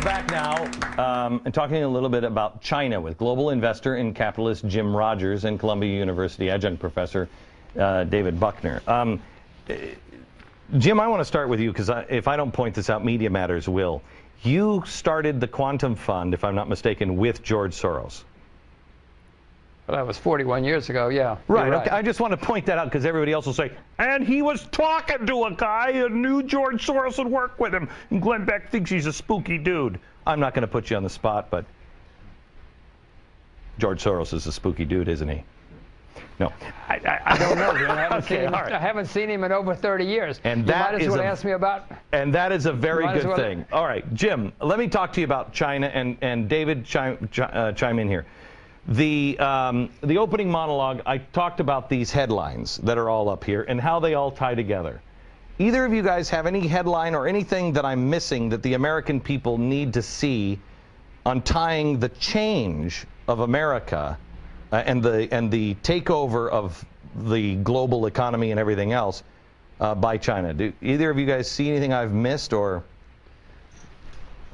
We're back now and talking a little bit about China with global investor and capitalist Jim Rogers and Columbia University adjunct professor David Buckner. Jim, I want to start with you because if I don't point this out, Media Matters will. You started the Quantum Fund, if I'm not mistaken, with George Soros. Well, that was 41 years ago, yeah. Right. Okay. I just want to point that out because everybody else will say, and he was talking to a guy who knew George Soros would work with him, and Glenn Beck thinks he's a spooky dude. I'm not going to put you on the spot, but George Soros is a spooky dude, isn't he? No. I don't know, man. I haven't seen him in over 30 years. And you might as well ask me about. And that is a very good thing. All right, Jim, let me talk to you about China, and David, chime in here. The opening monologue, I talked about these headlines that are all up here and how they all tie together. Either of you guys have any headline or anything that I'm missing that the American people need to see on tying the change of America and the takeover of the global economy and everything else by China? Do either of you guys see anything I've missed or?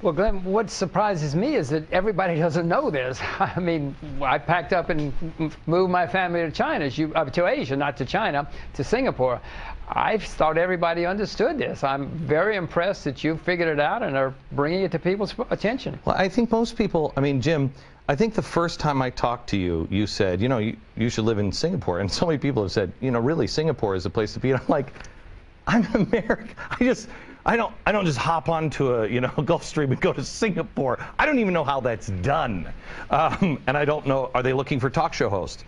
Well, Glenn, what surprises me is that everybody doesn't know this. I mean, I packed up and moved my family to China, to Asia, not to China, to Singapore. I thought everybody understood this. I'm very impressed that you figured it out and are bringing it to people's attention. Well, I think most people, I mean, Jim, I think the first time I talked to you, you said, you know, you should live in Singapore. And so many people have said, you know, really, Singapore is a place to be. And I'm like, I'm American. I don't just hop onto a Gulfstream and go to Singapore. I don't even know how that's done, and I don't know. Are they looking for talk show hosts?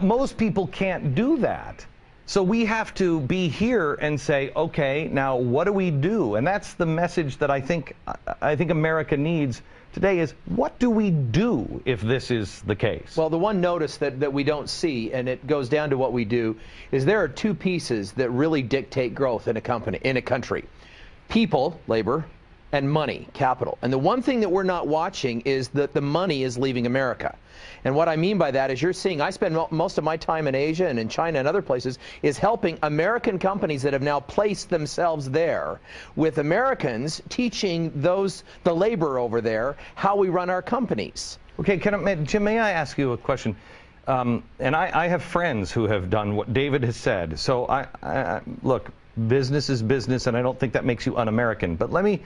Most people can't do that. So we have to be here and say, okay, now what do we do? And that's the message that I think America needs today is, what do we do if this is the case? Well, the one notice that we don't see, and it goes down to what we do, is there are two pieces that really dictate growth in a country. People, labor, and money, capital. And the one thing that we're not watching is that the money is leaving America. And what I mean by that is you're seeing, I spend most of my time in Asia and in China and other places, is helping American companies that have now placed themselves there with Americans teaching the labor over there how we run our companies. Okay, Jim, may I ask you a question? And I have friends who have done what David has said. So look, business is business, and I don't think that makes you un-American. But let me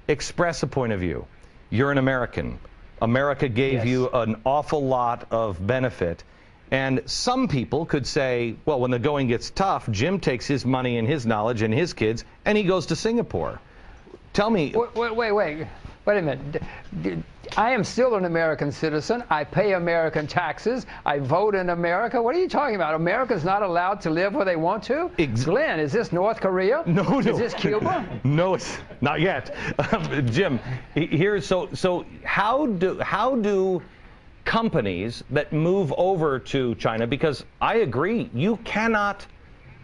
express a point of view. You're an American. America gave you an awful lot of benefit. And some people could say, well, when the going gets tough, Jim takes his money and his knowledge and his kids, and he goes to Singapore. Tell me. Wait a minute. I am still an American citizen. I pay American taxes. I vote in America. What are you talking about? America's not allowed to live where they want to? Glenn, is this North Korea? No. Is this Cuba? No, it's not yet. Jim, so how do companies that move over to China, because I agree, you cannot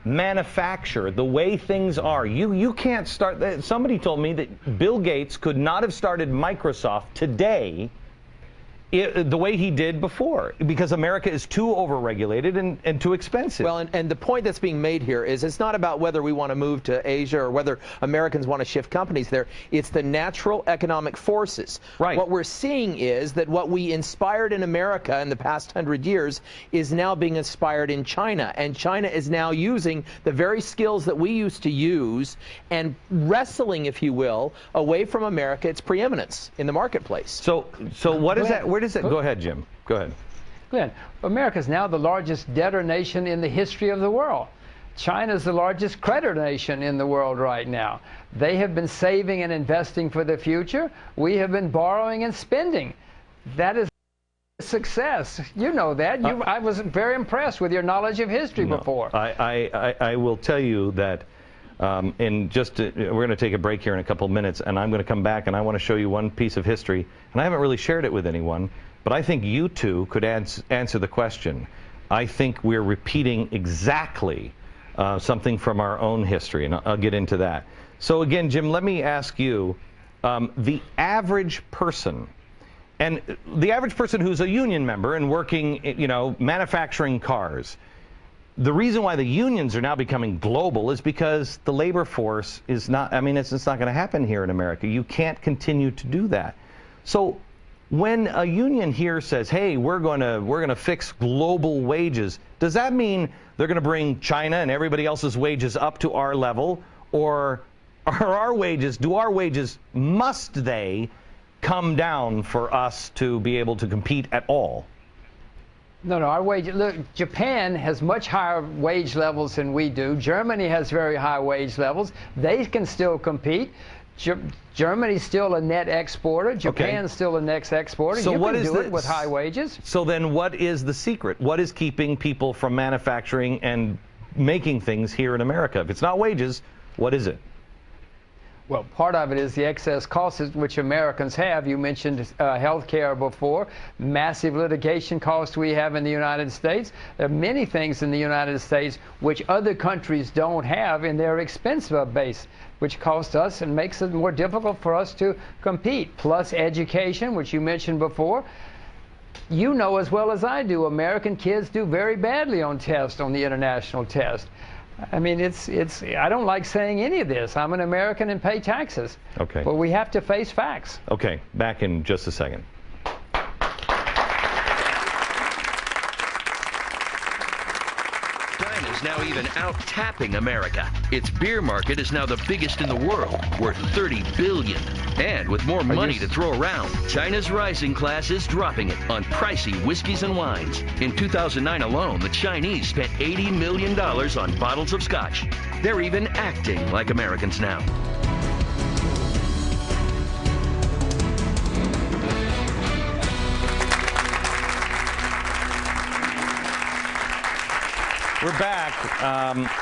manufacture the way things are. You can't start. Somebody told me that Bill Gates could not have started Microsoft today the way he did before, because America is too overregulated and too expensive. Well, and the point that's being made here is it's not about whether we want to move to Asia or whether Americans want to shift companies there. It's the natural economic forces. Right. What we're seeing is that what we inspired in America in the past 100 years is now being inspired in China. And China is now using the very skills that we used to use and wrestling, if you will, away from America, its preeminence in the marketplace. So what is that? Where does it? Go ahead, Jim. Go ahead. Glenn, America is now the largest debtor nation in the history of the world. China is the largest creditor nation in the world right now. They have been saving and investing for the future. We have been borrowing and spending. That is success. You know that. I was very impressed with your knowledge of history before. I will tell you that we're going to take a break here in a couple of minutes, and I'm going to come back and I want to show you one piece of history, and I haven't really shared it with anyone, but I think you two could answer the question. I think we're repeating exactly something from our own history, and I'll get into that. So again, Jim, let me ask you, the average person, who's a union member and working, manufacturing cars, the reason why the unions are now becoming global is because the labor force is not, I mean, it's not going to happen here in America. You can't continue to do that. So when a union here says, hey, we're going to fix global wages, does that mean they're going to bring China and everybody else's wages up to our level? Or are our wages, must they come down for us to be able to compete at all? No, our wage. Look, Japan has much higher wage levels than we do. Germany has very high wage levels. They can still compete. Germany's still a net exporter. Japan's still a net exporter. So you can do it with high wages. So then what is the secret? What is keeping people from manufacturing and making things here in America? If it's not wages, what is it? Well, part of it is the excess costs which Americans have. You mentioned health care before, massive litigation costs we have in the United States. There are many things in the United States which other countries don't have in their expense base, which costs us and makes it more difficult for us to compete. Plus education, which you mentioned before. You know as well as I do, American kids do very badly on tests, on the international test. I mean, I don't like saying any of this. I'm an American and pay taxes. Okay. But we have to face facts. Okay, back in just a second. China's now even out-tapping America. Its beer market is now the biggest in the world, worth $30 billion. And with more money to throw around, China's rising class is dropping it on pricey whiskeys and wines. In 2009 alone, the Chinese spent $80 million on bottles of scotch. They're even acting like Americans now. We're back,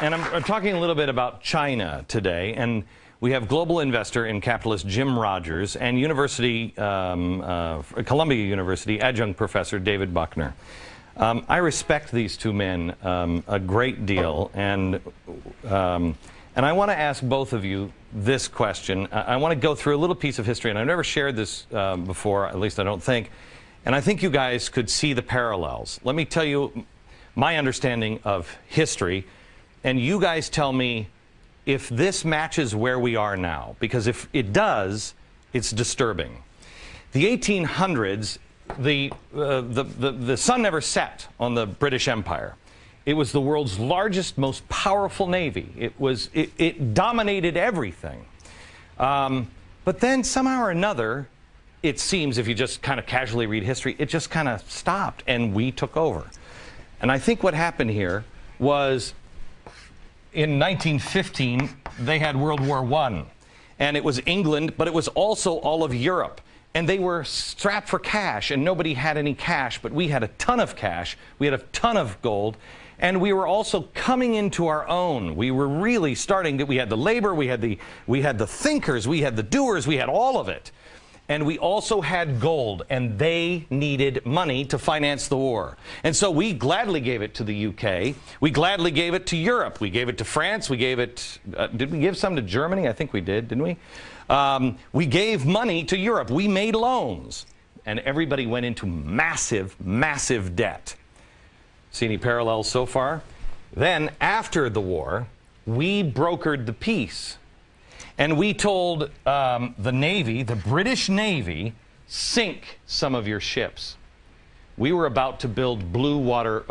and I'm talking a little bit about China today, and we have global investor and capitalist Jim Rogers and Columbia University adjunct professor David Buckner. I respect these two men a great deal, and I want to ask both of you this question. I want to go through a little piece of history, and I've never shared this before, at least I don't think, and I think you guys could see the parallels. Let me tell you my understanding of history, and you guys tell me if this matches where we are now, because if it does, it's disturbing. The 1800s, the sun never set on the British Empire. It was the world's largest, most powerful navy. It dominated everything. But then somehow or another, it seems, if you just kind of casually read history, it just kind of stopped and we took over. And I think what happened here was in 1915, they had World War I. And it was England, but it was also all of Europe. And they were strapped for cash, and nobody had any cash, but we had a ton of cash. We had a ton of gold. And we were also coming into our own. We were really starting to, we had the labor, we had the thinkers, we had the doers, we had all of it. And we also had gold, and they needed money to finance the war. And so we gladly gave it to the UK. We gladly gave it to Europe. We gave it to France. We gave it, did we give some to Germany? I think we did, didn't we? We gave money to Europe. We made loans. And everybody went into massive, massive debt. See any parallels so far? Then, after the war, we brokered the peace. And we told the Navy, the British Navy, sink some of your ships. We were about to build blue water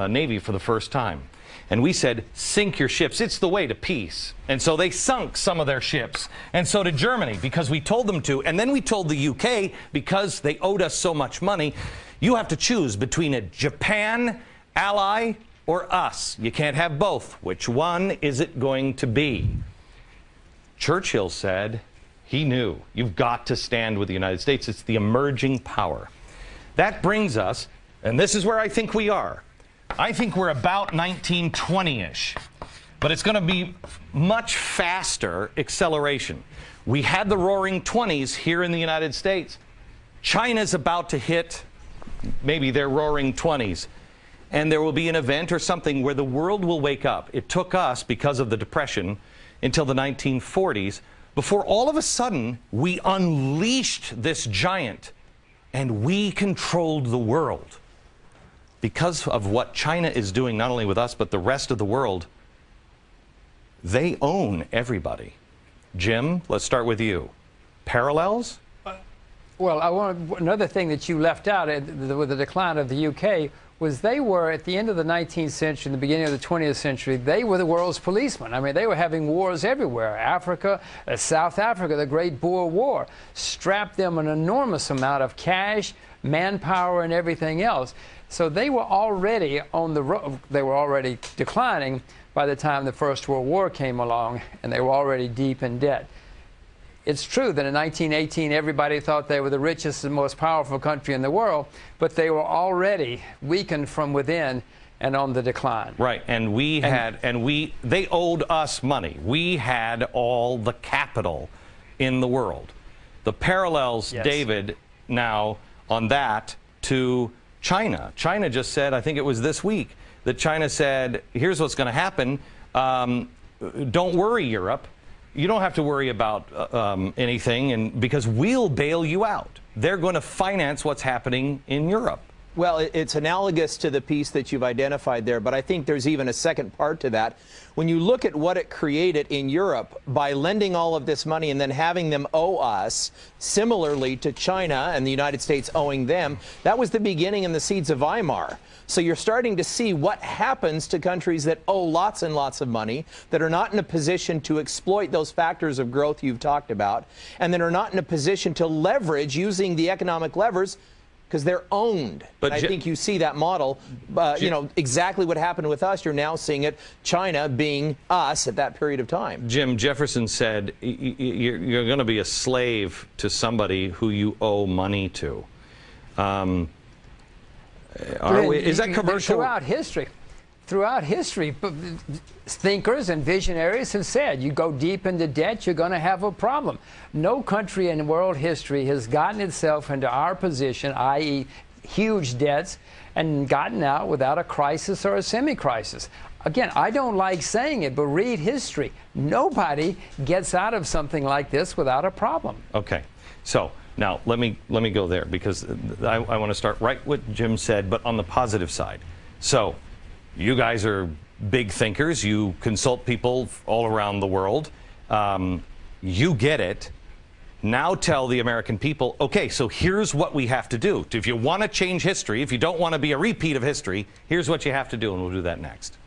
Navy for the first time. And we said, sink your ships. It's the way to peace. And so they sunk some of their ships. And so did Germany, because we told them to. And then we told the UK, because they owed us so much money, you have to choose between a Japan ally or us. You can't have both. Which one is it going to be? Churchill said he knew you've got to stand with the United States. It's the emerging power. That brings us, and this is where I think we are. I think we're about 1920-ish, but it's going to be much faster acceleration. We had the roaring 20s here in the United States. China's about to hit maybe their roaring 20s. And there will be an event or something where the world will wake up. It took us, because of the Depression, until the 1940s, before all of a sudden we unleashed this giant and we controlled the world. because of what China is doing, not only with us, but the rest of the world, they own everybody. Jim, let's start with you. Parallels? Well, another thing that you left out with the decline of the UK was they were, at the end of the 19th century and the beginning of the 20th century, they were the world's policemen. I mean, they were having wars everywhere. Africa, South Africa, the Great Boer War, strapped them an enormous amount of cash, manpower, and everything else. So they were already on the road. They were already declining by the time the First World War came along, and they were already deep in debt. It's true that in 1918 everybody thought they were the richest and most powerful country in the world, but they were already weakened from within and on the decline. Right, and they owed us money. We had all the capital in the world. The parallels, yes, David, now on that to China. China just said, I think it was this week, that China said, here's what's going to happen. Don't worry, Europe. You don't have to worry about anything, because we'll bail you out. They're going to finance what's happening in Europe. Well, it's analogous to the piece that you've identified there, but I think there's even a second part to that. When you look at what it created in Europe by lending all of this money and then having them owe us, similarly to China and the United States owing them, that was the beginning and the seeds of Weimar. So you're starting to see what happens to countries that owe lots and lots of money, that are not in a position to exploit those factors of growth you've talked about, and that are not in a position to leverage using the economic levers because they're owned. But I think you see that model, you know, exactly what happened with us. You're now seeing it, China being us at that period of time. Jim, Jefferson said you're going to be a slave to somebody who you owe money to. Is that commercial? Throughout history, thinkers and visionaries have said, you go deep into debt, you're going to have a problem. No country in world history has gotten itself into our position, i.e. huge debts, and gotten out without a crisis or a semi-crisis. Again, I don't like saying it, but read history. Nobody gets out of something like this without a problem. Okay, so now let me go there, because I want to start right what Jim said, but on the positive side. So you guys are big thinkers. You consult people all around the world. You get it. Now tell the American people, okay, so here's what we have to do. If you want to change history, if you don't want to be a repeat of history, here's what you have to do, and we'll do that next.